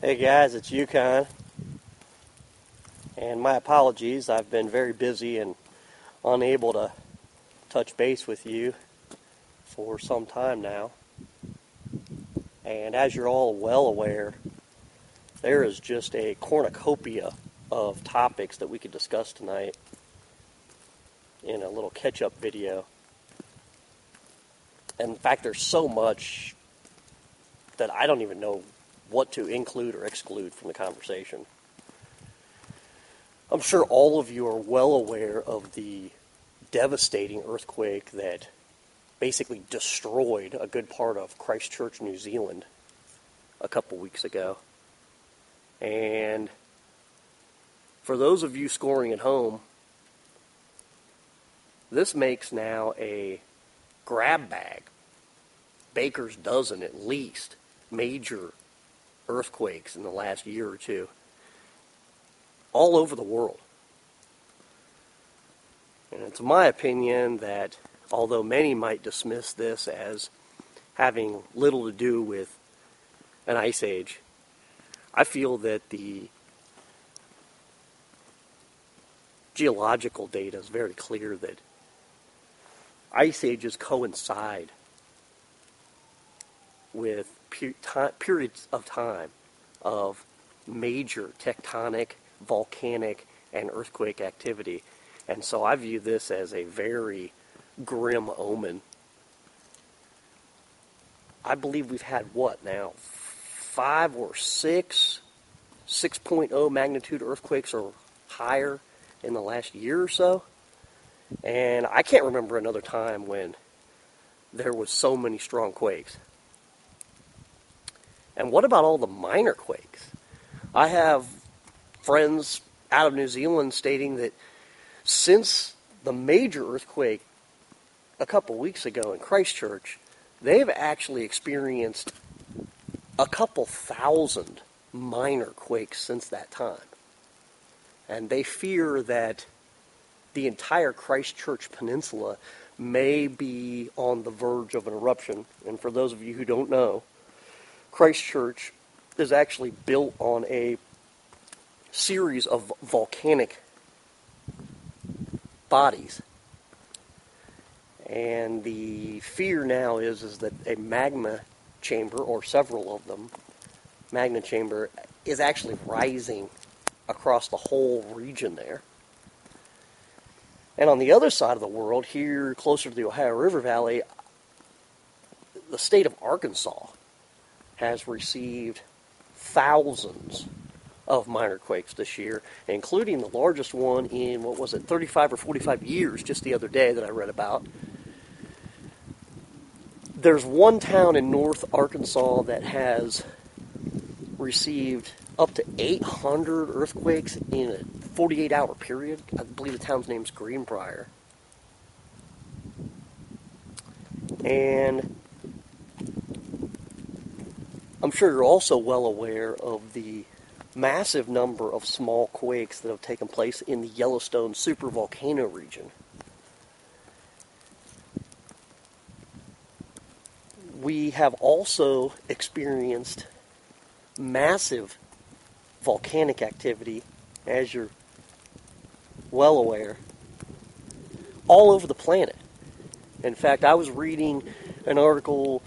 Hey guys, it's Yukon, and my apologies. I've been very busy and unable to touch base with you for some time now. And as you're all well aware, there is just a cornucopia of topics that we could discuss tonight in a little catch-up video. And in fact, there's so much that I don't even know what to include or exclude from the conversation. I'm sure all of you are well aware of the devastating earthquake that basically destroyed a good part of Christchurch, New Zealand a couple weeks ago. And for those of you scoring at home, this makes now a grab bag, baker's dozen at least, major earthquakes in the last year or two, all over the world. And it's my opinion that although many might dismiss this as having little to do with an ice age, I feel that the geological data is very clear that ice ages coincide with periods of time of major tectonic, volcanic, and earthquake activity. And so I view this as a very grim omen. I believe we've had, 5 or 6 6.0 magnitude earthquakes or higher in the last year or so. And I can't remember another time when there was so many strong quakes. And what about all the minor quakes? I have friends out of New Zealand stating that since the major earthquake a couple weeks ago in Christchurch, they've actually experienced a couple thousand minor quakes since that time. And they fear that the entire Christchurch Peninsula may be on the verge of an eruption. And for those of you who don't know, Christchurch is actually built on a series of volcanic bodies. And the fear now is that a magma chamber, or several of them, magma chamber, is actually rising across the whole region there. And on the other side of the world, here closer to the Ohio River Valley, the state of Arkansas has received thousands of minor quakes this year, including the largest one in, 35 or 45 years, just the other day that I read about. There's one town in North Arkansas that has received up to 800 earthquakes in a 48-hour period. I believe the town's name's Greenbrier. And I'm sure you're also well aware of the massive number of small quakes that have taken place in the Yellowstone supervolcano region. We have also experienced massive volcanic activity, as you're well aware, all over the planet. In fact, I was reading an article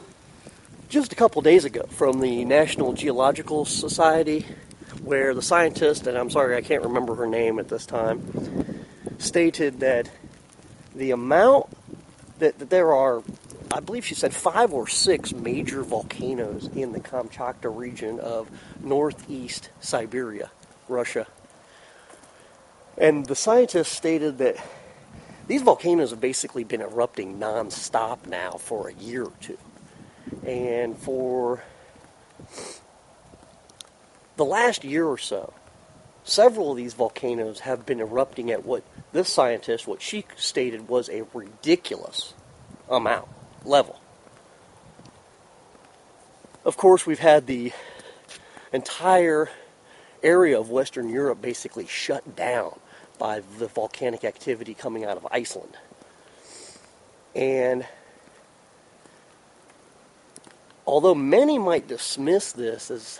just a couple days ago from the National Geological Society, where the scientist, and I'm sorry I can't remember her name at this time, stated that the amount that there are, I believe she said 5 or 6 major volcanoes in the Kamchatka region of northeast Siberia, Russia. And the scientist stated that these volcanoes have basically been erupting non-stop now for a year or two. And for the last year or so, several of these volcanoes have been erupting at what she stated was a ridiculous level. Of course, we've had the entire area of Western Europe basically shut down by the volcanic activity coming out of Iceland. And although many might dismiss this as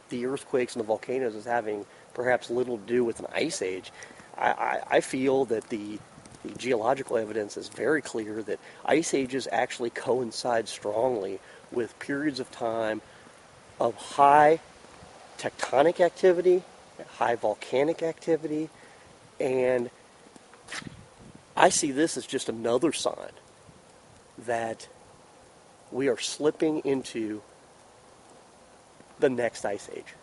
the earthquakes and the volcanoes as having perhaps little to do with an ice age. I feel that the geological evidence is very clear that ice ages actually coincide strongly with periods of time of high tectonic activity, high volcanic activity, and I see this as just another sign that we are slipping into the next ice age.